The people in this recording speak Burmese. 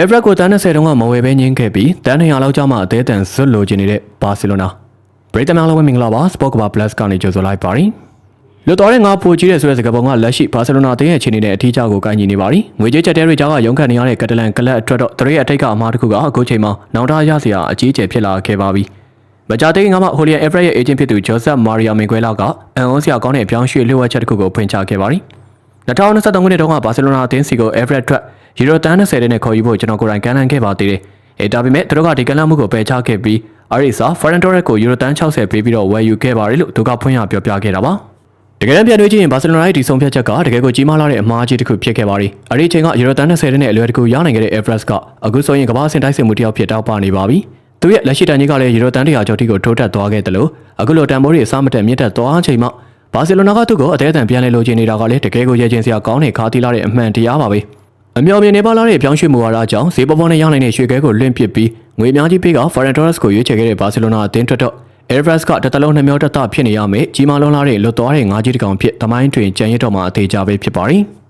Evra ကိုတန်း20တုန်းကမဝယ်ပဲညင်းခဲ့ပြီးတန်း200လောက်ကြာမှအသေးအတန်ဇွတ်လိုချင်နေတဲ့ဘာစီလိုနာပရိသတ်များလုံးဝမင်္ဂလာပါ Sport Cover Plus ကနေကြိုဆိုလိုက်ပါရီလွတ်တော်တဲ့ငါပိုကြီးတဲ့ဆိုတဲ့စကားပုံကလက်ရှိဘာစီလိုနာအသင်းရဲ့အခြေအနေနဲ့အထီးကျကိုကိုင်းညီနေပါရီငွေကြေးချက်တဲတွေကြားကရုန်းကန်နေရတဲ့ကက်တလန်ကလပ်အတွက်တော့တရေအထိတ်ကအမားတစ်ခုကအခုချိန်မှာနောက်ထားရစရာအကြီးအကျယ်ဖြစ်လာခဲ့ပါပြီမကြသေးခင်ကမှဟိုလီယန် Evra ရဲ့ agent ဖြစ်သူ Joseph Maria Minguela ကအန်အွန်စရာကောင်းတဲ့အပြောင်းရွှေ့လျှို့ဝှက်ချက်တစ်ခုကိုဖွင့်ချခဲ့ပါရီ2023ခုနှစ်တုန်းကဘာစီလိုနာအသင်းစီကို Evra အတွက်ယူရိုတန်း20နဲ့ခေါ်ယူဖို့ကျွန်တော်ကိုယ်တိုင်ကမ်းလှမ်းခဲ့ပါသေးတယ်။ဒါပေမဲ့သူတို့ကဒီကမ်းလှမ်းမှုကိုပယ်ချခဲ့ပြီးအရီဆာ Ferran Torres ကိုယူရိုတန်း60ပေးပြီးတော့ဝယ်ယူခဲ့ပါတယ်လို့သူကဖွင့်ရပြောပြခဲ့တာပါ။တကယ်တမ်းပြန်တွေ့ကြည့်ရင်ဘာစီလိုနာရဲ့ဒီဆုံးဖြတ်ချက်ကတကယ်ကိုကြီးမားလာတဲ့အမှားကြီးတစ်ခုဖြစ်ခဲ့ပါတယ်။အဲဒီအချိန်ကယူရိုတန်း20နဲ့အလွယ်တကူရနိုင်ခဲ့တဲ့ Evra ကအခုဆိုရင်ကမ္ဘာ့အဆင့်တိုက်စစ်မှုတစ်ယောက်ဖြစ်တောက်ပနေပါပြီ။သူရဲ့လက်ရှိတန်းကြီးကလည်းယူရိုတန်း100ကျော်ထိကိုထိုးတက်သွားခဲ့တယ်လို့အခုလိုတန်ဖိုးတွေအစမတက်မြင့်တက်သွားချိန်မှဘာစီလိုနာကသူ့ကိုအသေးအံပြန်လဲလိုချင်နေတာကလည်းတကယ်ကိုရဲချင်းစရာကောင်းတဲ့ခါသီးလာတဲ့အမှန်တရားပါပဲ။အမျှော်မြင်နေပါလာတဲ့ပြောင်းရွှေ့မှုဝါဒအကြောင်းဈေးပေါ်ပေါ်နဲ့ရနိုင်တဲ့ရွှေခဲကိုလွင့်ပစ်ပြီးငွေအများကြီးပေးက Ferran Torres ကိုရွေးချယ်ခဲ့တဲ့ဘာစီလိုနာအသင်းအတွက်တော့ Evra ကတစ်တလုံးနှမျောတတဖြစ်နေရမယ်ကြီးမားလွန်လာတဲ့လွတ်သွားတဲ့ငါးကြီးတစ်ကောင်ဖြစ်သမိုင်းတွင်ကြံရစ်တော့မှအသေးချပဲဖြစ်ပါရီ။